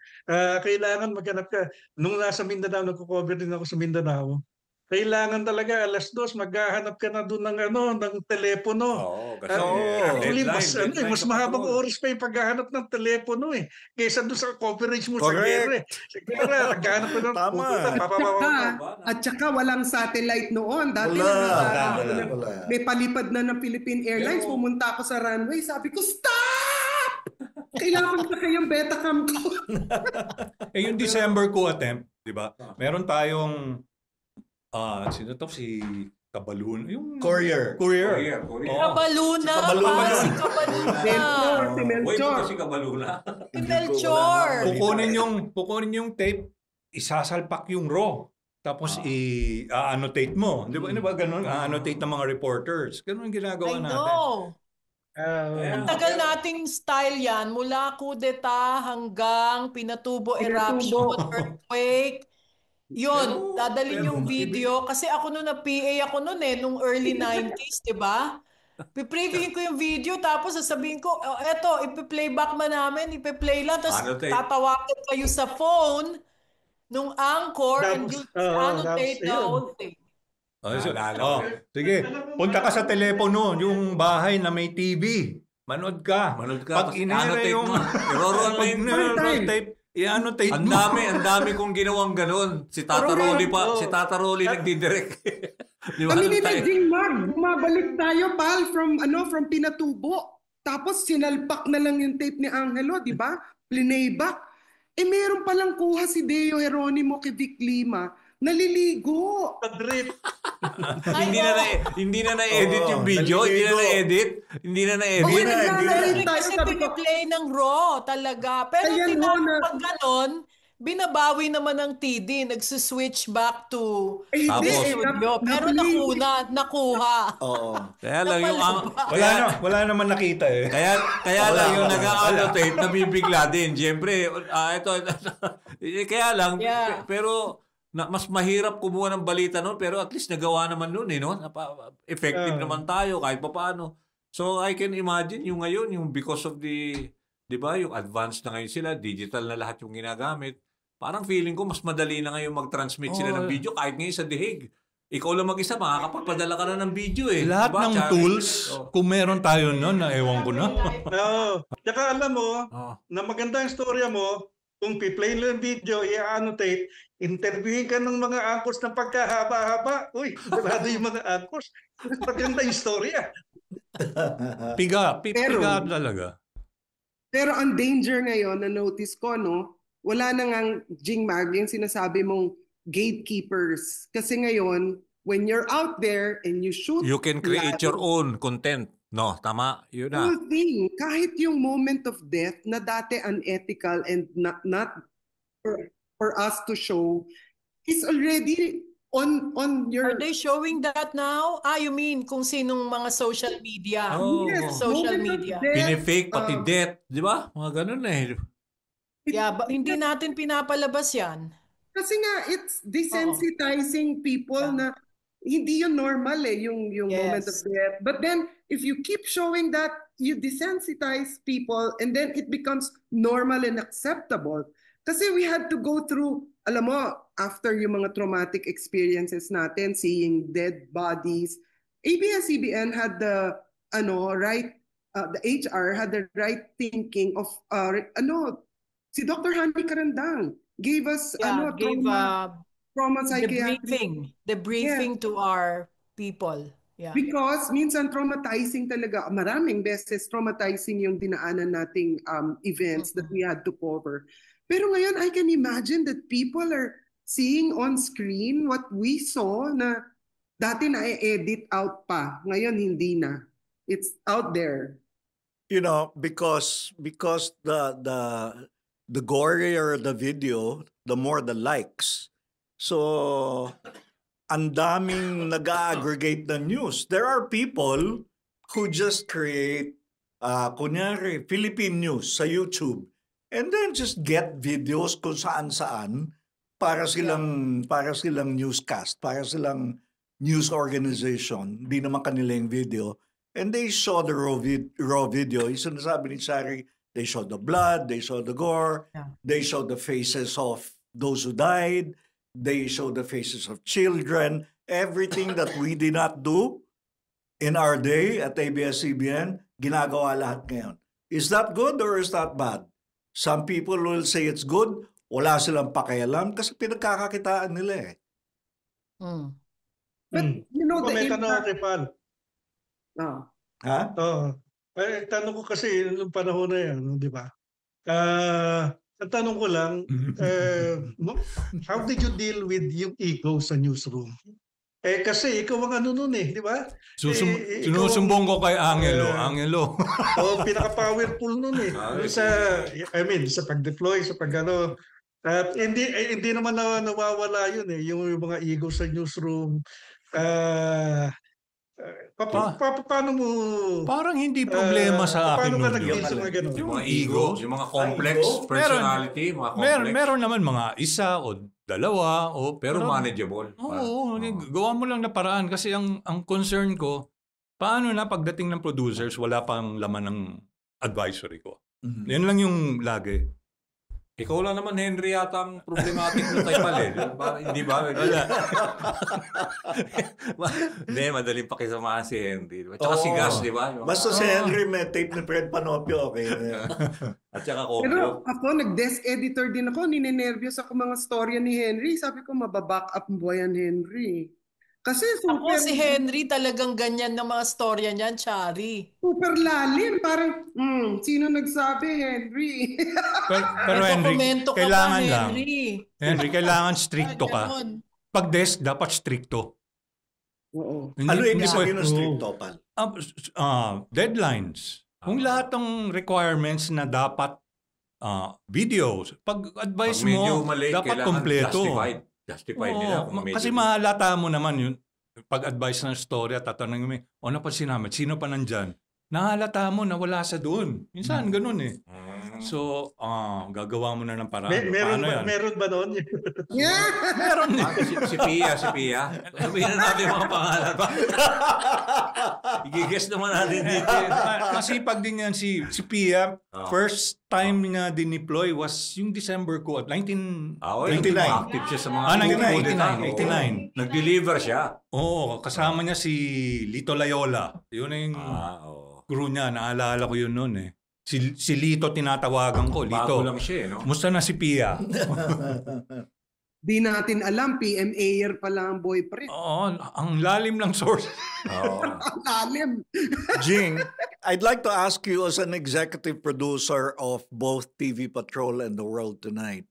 kailangan maghanap ka. Nung nasa Mindanao, nagko-cover din ako sa Mindanao. Kailangan talaga 2:00 maghahanap ka na doon ng telepono. Actually, mas mahabang oras pa yung paghahanap ng telepono kaysa doon sa coverage mo sa gere. Sigara, naghahanap ka ng At saka walang satellite noon. Dati may palipad na ng Philippine Airlines. Pumunta ako sa runway. Sabi ko, stop! Kailangan pa kayong Betacam ko. Yung December ko attempt, di ba? Meron tayong, sino to? Si Kabaluna. Yung Courier. Courier. Oh. Kabaluna. Si Kabaluna Parang yun. si Kabaluna. Melchor, si Wait, Melchor. ito si Kabaluna. Si Melchor. Kukunin yung tape, isasalpak yung raw. Tapos i-annotate mo. Di ba ganun? A-annotate ng mga reporters. Ganun yung ginagawa I natin. know. Ang tagal nating style yan. Mula kudeta hanggang Pinatubo eruption, earthquake. Yun, dadalhin yung video. Kasi ako noon na-PA ako noon nung early 90s, di ba? Pipreviewin ko yung video, tapos sasabihin ko, eto, ipi-playback man namin, ipi-play lang, tapos Annotate. tatawagan kayo sa phone nung anchor and Tapos, you annotate the ayun. whole thing. Sige, punta ka sa telepono, yung bahay na may TV. Manood ka. Pag inera yung i-roll mo yung tape, i-annotate Ang mo. dami kong ginawang ganun. Si Tata Rolly si Tata Rolly nagdidirect. Di ba? Kami ni Jing Mag, bumabalik tayo, pal, from Pinatubo. Tapos sinalpak na lang yung tape ni Angelo, di ba? Plinayback. Meron palang kuha si Deo Geronimo kay Vic Lima. Naliligo. Pag-rip. Hindi na na-edit yung video. Hindi na na-edit. Okay, Hindi tayo, kasi sabi ko, piniplay ng Raw talaga. Pero Ayan, pag ganon, binabawi naman ng TD. Nagsuswitch back to hindi, studio. Pero nakuha. Oo. Kaya lang yung Wala naman nakita eh. Kaya lang yung nag-annotate nabibigla din. Siyempre, ito. Kaya lang, pero mas mahirap kumuha ng balita noon, pero at least nagawa naman noon no? Effective naman tayo kahit paano. So I can imagine yung ngayon, yung because of the, di ba, yung advanced na ngayon sila, digital na lahat yung ginagamit. Parang feeling ko mas madali na ngayon mag-transmit sila ng video kahit ngayon sa dihig. Ikaw lang mag-isa, makakapagpadala ka na ng video eh. Lahat diba, ng Charis? tools, kung meron tayo noon, na ewan ko na. Oo. Tsaka alam mo, na maganda ang storya mo, kung pi-play lang video, i-annotate, interviewin ka ng mga angkors ng pagkahaba-haba. Uy, barado yung mga angkors. Maganda yung storya. Piga talaga. Pero ang danger ngayon, na-notice ko, wala na ngang Jing Mag, yung sinasabi mong gatekeepers. Kasi ngayon, when you're out there and you shoot... You can create your own content. No, tama. Yun na. Whole thing, kahit yung moment of death na dati unethical and not for us to show, is already on your... Are they showing that now? You mean kung sinong mga social media? Yes, Social moment of media. death, Pinifake pati death. Di ba? Mga ganun eh. Hindi natin pinapalabas yan. Kasi nga, it's desensitizing people na hindi yun normal yung moment of death. But then, if you keep showing that, you desensitize people and then it becomes normal and acceptable. Kasi we had to go through, alam mo, after yung mga traumatic experiences natin, seeing dead bodies, ABS-CBN had the HR had the right thinking of, si Dr. Hani Karandang gave us, trauma psychiatry. The briefing to our people. Yeah. Because minsan traumatizing talaga, maraming beses traumatizing yung dinaanan nating events that we had to cover. Pero ngayon, I can imagine that people are seeing on screen what we saw na dati na-edit out pa. Ngayon, hindi na. It's out there. Because the gorier the video, the more the likes. So, ang daming nag-aggregate na news. There are people who just create, kunyari, Philippine news sa YouTube and then just get videos kung saan-saan para silang newscast, para silang news organization. Di naman kanila yung video. And they show the raw video. Yung sinasabi ni Shari, they show the blood, they show the gore, they show the faces of those who died, they show the faces of children, everything that we did not do in our day at ABS-CBN, ginagawa lahat ngayon. Is that good or is that bad? Some people will say it's good, wala silang pakialam kasi pinagkakakitaan nila eh. But you know, May tanong kay Pal. Ha? Tanong ko kasi nung panahon na yan, di ba? Ang tanong ko lang, how did you deal with yung ego sa newsroom? Kasi ikaw ang ano nun di ba? Sinusumbong ko kay Angelo. Pinaka-powerful nun sa pag-deploy, sa pag-ano. At hindi naman nawawala yun yung mga ego sa newsroom. Paano mo... Parang hindi problema sa akin. Paano ka nag-deal sa mga ganun? Yung mga ego, yung mga complex personality, mga complex. Meron naman mga isa o dalawa. Pero manageable. Oo, gawa mo lang na paraan. Kasi ang concern ko, paano na pagdating ng producers, wala pang laman ng advisory ko. Mm-hmm. Yan lang yung lagi. Ikaw lang naman, Henry, yata ang problematic mo kay Pal. Hindi ba? Hindi, madaling pakisamahan si Henry. Tsaka si Gas, di ba? Basta si Henry may tape ni Fred Panopio, okay. At saka Kopio. Pero ako, nag-desk editor din ako. Ninenervyos ako mga storya ni Henry. Sabi ko, mababack up mo yan, Henry. Kasi Ako si Henry talagang ganyan ng mga storya niyan, Chari. Super lalim. Parang, sino nagsabi, Henry? Pero Henry, kailangan lang. Henry, kailangan stricto ka. Pag desk, dapat stricto. Oo. Ano ibig sabihin ng stricto, Pal? Deadlines. Kung lahat ng requirements na dapat videos, pag-advise mo, dapat kompleto. Justified nila. Kasi mahalata mo naman yun. Pag-advise ng story at tatanungin mo, napansin namin, sino pa nandyan? Nahalata mo na wala sa doon. Minsan, ganun So, gagawa mo na ng paraan. Meron ba noon? Meron. Si Pia. Sabihin na natin mga pangalan pa. I-guess naman natin dito. Masipag din yan si Pia. First time nga din-deploy was yung December ko at 1989. Active siya sa mga 89. Nag-deliver siya. Oo, kasama niya si Lito Layola. Yun yung crew niya. Naalala ko yun noon Si Lito tinatawagan ko. Lito. Bago lang siya, no? Musta na si Pia? Di natin alam, PMA-er pala ang boyfriend. Oo, ang lalim ng source. Ang lalim. Jing, I'd like to ask you as an executive producer of both TV Patrol and The World Tonight,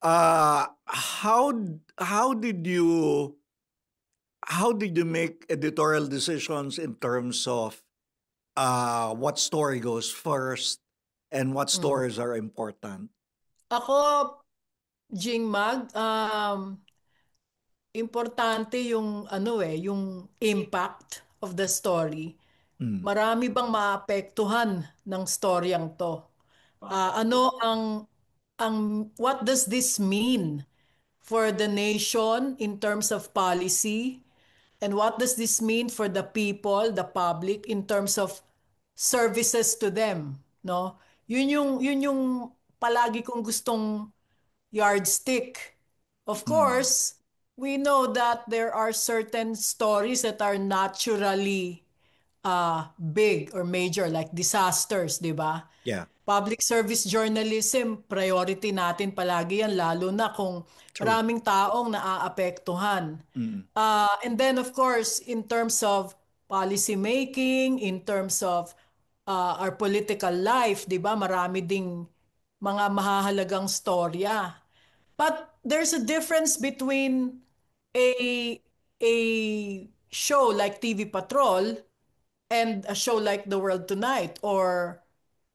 how did you make editorial decisions in terms of what story goes first and what stories are important? Ako, Jing Mag, importante yung yung impact of the story. Marami bang maapektuhan ng storyang to? What does this mean for the nation in terms of policy? And what does this mean for the people, the public, in terms of services to them? No? Yun yung palagi kong gustong yardstick. Of course, we know that there are certain stories that are naturally big or major, like disasters, di ba? Yeah. Public service journalism, priority natin palagi yan, lalo na kung maraming taong naaapektuhan. And then, of course, in terms of policy making, in terms of our political life, di ba? Marami ding mga mahahalagang storya. But there's a difference between a show like TV Patrol and a show like The World Tonight or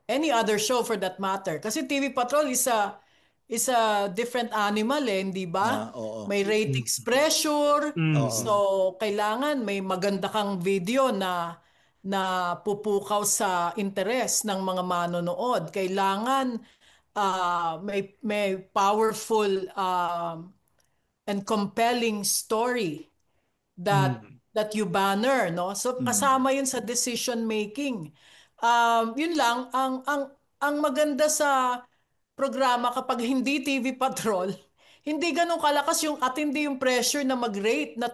any other show for that matter. Kasi TV Patrol is a different animal hindi ba? May ratings pressure. So kailangan may maganda kang video na pupukaw sa interes ng mga manonood. Kailangan may powerful and compelling story that you banner, no? So kasama yun sa decision making. Yun lang ang maganda sa programa kapag hindi TV Patrol, hindi ganun kalakas hindi yung pressure na mag-rate na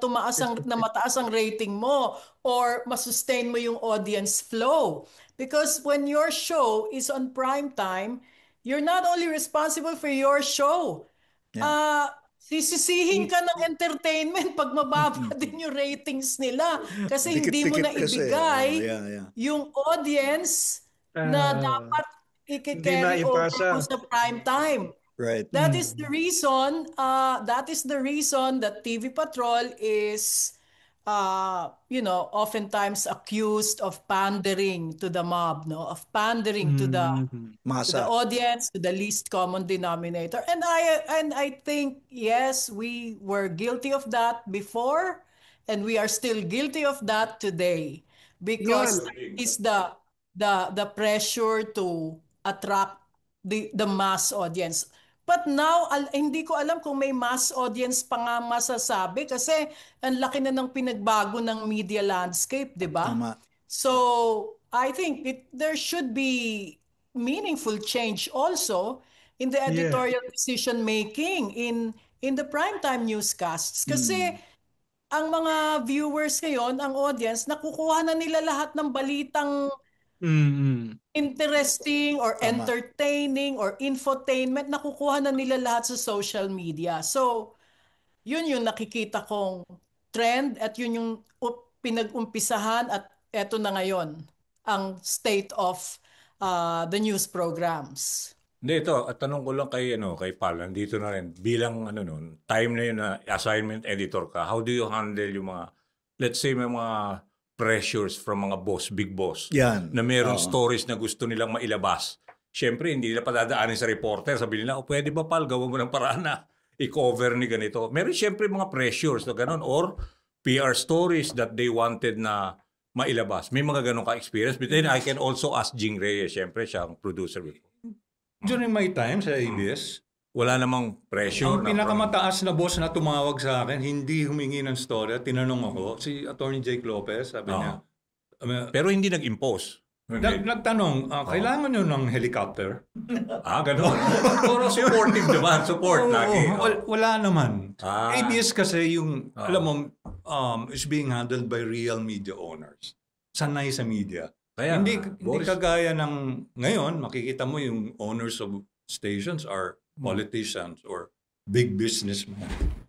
mataas ang rating mo or masustain mo yung audience flow. Because when your show is on prime time, you're not only responsible for your show. Sisisihin ka ng entertainment pag mababa din yung ratings nila. Kasi hindi mo na ibigay yung audience na dapat i-carry over naipasa. mo sa prime time. Right. That is the reason. That is the reason that TV Patrol is, oftentimes accused of pandering to the mob, no, of pandering to the Masa. audience, to the least common denominator. And I think yes, we were guilty of that before, and we are still guilty of that today because it's the pressure to attract the mass audience. But now, hindi ko alam kung may mass audience pa nga masasabi kasi ang laki na ng pinagbago ng media landscape, di ba? Tama. So, I think there should be meaningful change also in the editorial decision making in the primetime newscasts. Kasi ang mga viewers ngayon, ang audience, nakukuha na nila lahat ng balitang interesting or entertaining or infotainment, nakukuha na nila lahat sa social media. So, yun yung nakikita kong trend at yun yung pinag-umpisahan at eto na ngayon ang state of the news programs. Hindi, ito, at tanong ko lang kay Pal, nandito na rin, bilang time na yun na assignment editor ka, how do you handle yung mga, let's say may mga pressures from mga big boss, Yan. na meron stories na gusto nilang mailabas. Siyempre, hindi nila padadaanin sa reporter. Sabi nila, pwede ba Pal, gawin mo ng paraan na i-cover ni ganito. Meron siyempre mga pressures na gano'n or PR stories that they wanted na mailabas. May mga gano'n ka-experience. But then I can also ask Jing Reyes, siyempre siya ang producer. During my time sa ABS, wala namang pressure. ang pinakamataas na boss na tumawag sa akin, hindi humingi ng story. Tinanong ako, si Attorney Jake Lopez, sabi niya. Pero hindi nag-impose. Nagtanong, kailangan nyo ng helicopter? Gano'n. Pero supportive naman. Support lagi. Wala naman. ABS kasi yung, alam mo, is being handled by real media owners. Sanay sa media. Kaya, hindi kagaya ng ngayon, makikita mo yung owners of stations are politicians or big businessmen.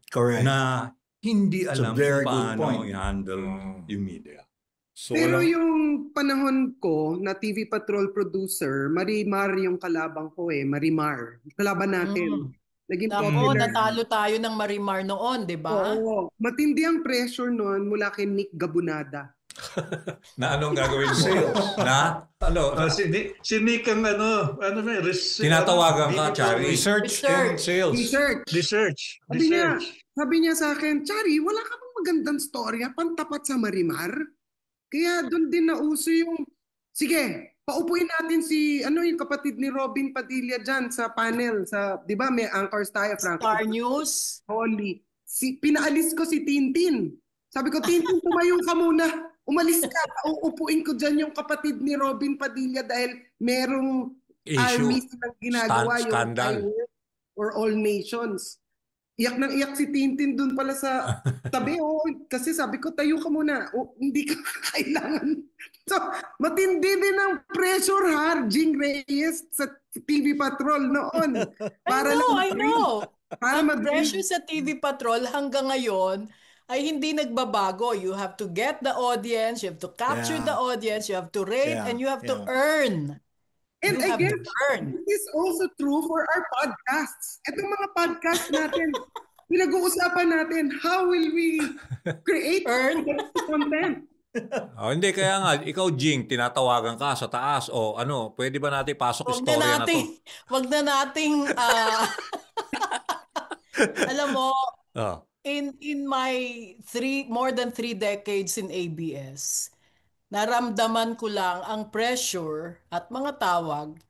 Correct. Na hindi alam very kung good paano point. i-handle yung media. So, Pero yung panahon ko na TV Patrol producer, Marimar yung kalabang ko Marimar. Kalaban natin. Naging popular. Natalo tayo ng Marimar noon, di ba? Oo. Matindi ang pressure noon mula kay Nick Gabunada. na anong gagawin mo? na? Ano? Si Nick ang tinatawagan ka, Chari. Research and sales. Research. Sabi niya sa akin, Chari, wala ka bang magandang storya pantapat sa Marimar? Kaya doon din nauso yung, sige, paupuin natin yung kapatid ni Robin Padilla dyan sa panel. Di ba, may anchors tayo, Frank? Star News. Holly. Pinaalis ko si Tintin. Sabi ko, Tintin, tumayo ka muna. Umalis ka. Uupuin ko dyan yung kapatid ni Robin Padilla dahil merong army silang ginagawa scandal. Or All Nations. Iyak nang iyak si Tintin dun pala sa tabi. Kasi sabi ko, tayo ka muna. Hindi ka kailangan. So, matindi din ang pressure, Jing Reyes sa TV Patrol noon. I know. Para ang pressure sa TV Patrol hanggang ngayon ay hindi nagbabago. You have to get the audience, you have to capture the audience, you have to rate, and you have to earn. And again, this is also true for our podcasts. Itong mga podcasts natin, pinag-uusapan natin, how will we create content? Hindi, kaya nga, ikaw, Jing, tinatawagan ka sa taas, pwede ba natin pasok istorya na to? Wag na nating, alam mo, in my more than 3 decades in ABS, naramdaman ko lang ang pressure at mga tawag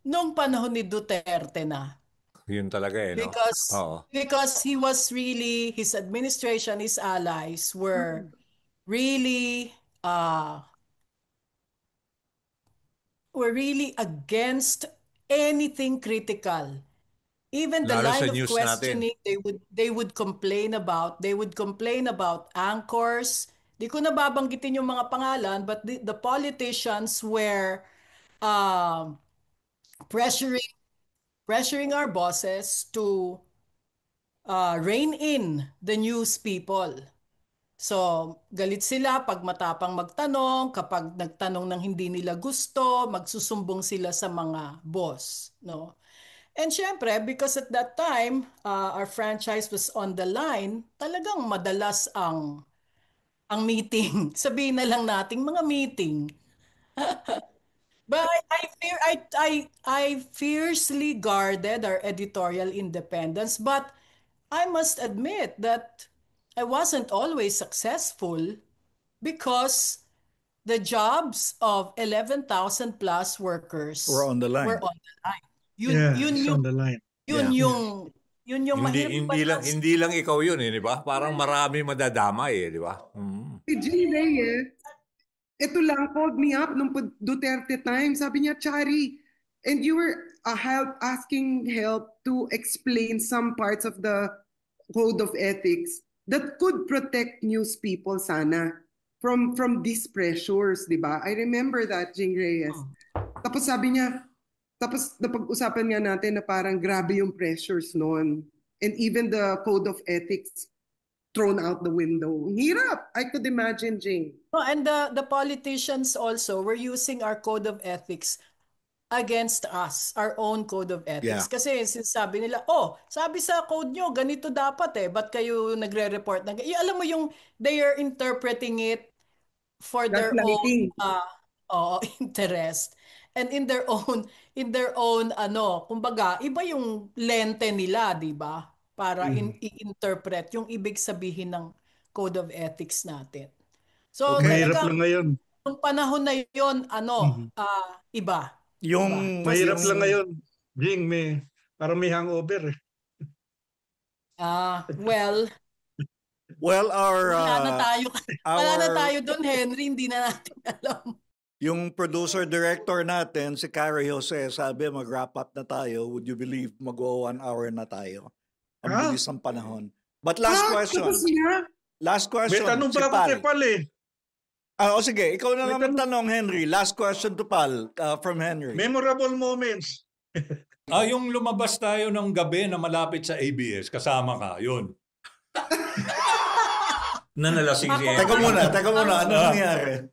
nung panahon ni Duterte na. Yun talaga no? Because he was really, his administration, his allies were really against anything critical. Even the line of questioning they would complain about anchors. Di ko nababanggitin yung mga pangalan, but the politicians were pressuring our bosses to rein in the news people. So, galit sila pag matapang magtanong, kapag nagtanong ng hindi nila gusto, magsusumbong sila sa mga boss, no? And syempre, because at that time, our franchise was on the line, talagang madalas ang meeting. Sabihin na lang nating mga meeting. But I fiercely guarded our editorial independence, but I must admit that I wasn't always successful because the jobs of 11,000 plus workers We're on the line. were on the line. Yun It's on the line. yung mahirap Hindi lang ikaw yun, di ba? Parang marami madadamay, di ba? Si Jing Reyes, ito lang, called me up nung Duterte time. Sabi niya, Chari, and you were asking help to explain some parts of the code of ethics that could protect news people sana from these pressures, di ba? I remember that, Jing Reyes. Tapos sabi niya, tapos napag-usapan nga natin na parang grabe yung pressures noon. And even the code of ethics thrown out the window. Hirap. I could imagine, Jing. And the politicians also were using our code of ethics against us, our own code of ethics. Yeah. Kasi sinasabi nila, sabi sa code nyo, ganito dapat ba't kayo nagre-report? Alam mo yung they are interpreting it for their own interest. And in their own kumbaga, iba yung lente nila, di ba? Para i-interpret yung ibig sabihin ng code of ethics natin. So, Mahirap lang ngayon. Yung panahon na yun, iba. Mahirap lang ngayon. Jing, parang may hangover. Well, wala na tayo doon, Henry, hindi na natin alam. Yung producer-director natin, si Cara Jose, sabi mag-wrap up na tayo. Would you believe mag-1 hour na tayo? Ang bilis ng panahon. But last question. Last question. May tanong pa ako kay Pal sige, ikaw na lang magtanong, Henry. Last question to Pal from Henry. Memorable moments. Yung lumabas tayo ng gabi na malapit sa ABS, kasama ka, yun. Nanalasing si Teka muna, ano nangyari?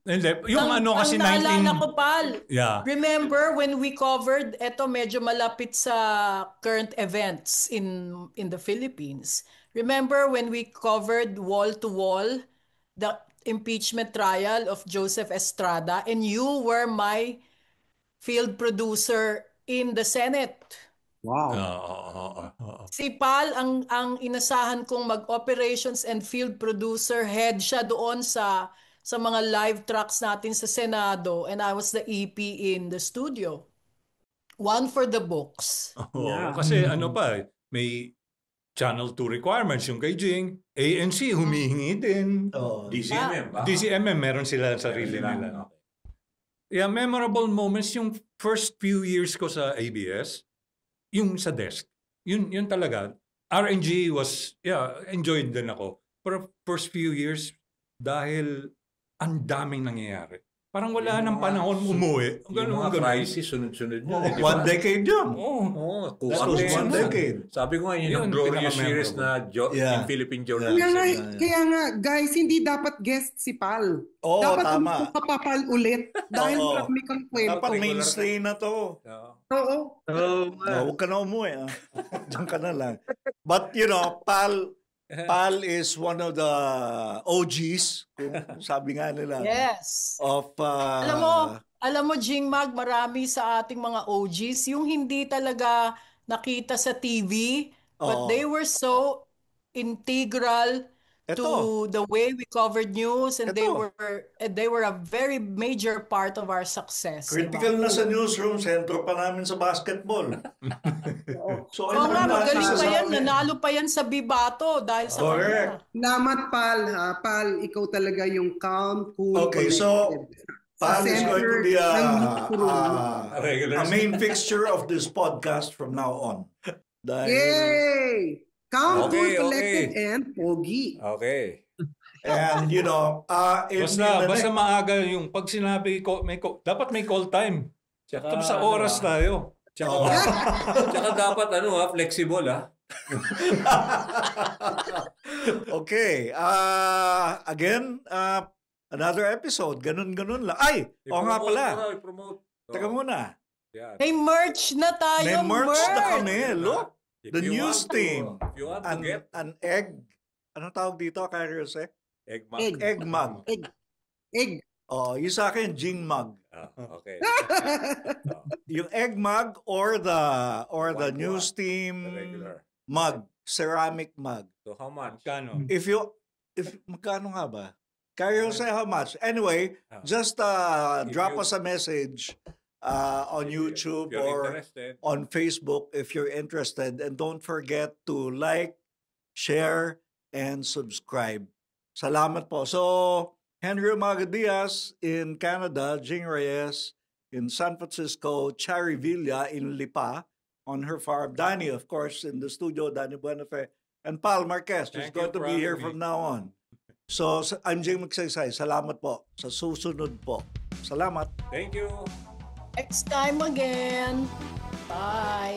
Kasi naalala ko, Pal. Yeah. Remember when we covered, medyo malapit sa current events in the Philippines. Remember when we covered wall to wall the impeachment trial of Joseph Estrada, and you were my field producer in the Senate. Wow. Si Pal ang inasahan kong mag-operations and field producer, head siya doon sa mga live tracks natin sa Senado, and I was the EP in the studio. One for the books. Kasi may Channel 2 requirements yung kay Jing. ANC humihingi din. DCMM meron sila sarili nila. Yeah, memorable moments yung first few years ko sa ABS. Yung sa desk, yun talaga. RNG was, enjoyed din ako. Pero first few years, dahil ang daming nangyayari. Parang wala nang panahon umuwi. Yung mga crisis, sunod-sunod na. 1 decade yun. That was 1 decade. Sabi ko nga, yun yung glorious series na in Philippine journalism. Kaya nga, guys, hindi dapat guest si Pal. Dapat tama. Papapal ulit. Dahil marami kang kwento. Dapat mainstay na to. Oo. Huwag ka na umuwi. Diyan ka na lang. But, Pal is one of the OGs, sabi nga nila. Yes. Of, alam mo, Jing Mag, marami sa ating mga OGs, yung hindi talaga nakita sa TV, but they were so integral to the way we covered news, and they were a very major part of our success. Critical na sa newsroom, sentro pa namin sa basketball. So, magaling pa yan. Nanalo pa yan sa Bibato dahil sa kanya. Salamat, Pal. Pal, ikaw talaga yung calm, cool, okay, so Pal is going to be a main fixture of this podcast from now on. Yay! Calm, cool, collected, and pogi. Okay. And basta maaga yung pag sinabi ko, dapat may call time. Tsaka sa oras tayo. Tsaka dapat flexible Okay. Again, another episode. Ganun-ganun lang. Ay! Oo nga pala. I-promote. Teka muna. Yeah. May merch na tayo. May merch na kami. Yeah. Look. If The you news want to- team. If you want to get An egg. Anong tawag dito, Kay Jose? egg mug. Egg. Egg mug. Egg. Oh, yung sa akin, Jing mug. Okay. Yung egg mug or the One-to-one. news The team regular. mug, ceramic mug. So how much? Kano? If magkano nga ba? Kaya say how much? Anyway, just If drop you- us a message on YouTube If you're or interested. on Facebook if you're interested. And don't forget to like, share, and subscribe. Salamat po. So, Henry Umaga Diaz in Canada, Jing Reyes in San Francisco, Chari Villa in Lipa on her farm. Danny, of course, in the studio, Danny Buenafe. And Pal Marquez, who's Thank going you to for be here having from me. now on. So, I'm Jing Magsaysay. Salamat po. Sa susunod po. Salamat. Thank you. Next time again. Bye.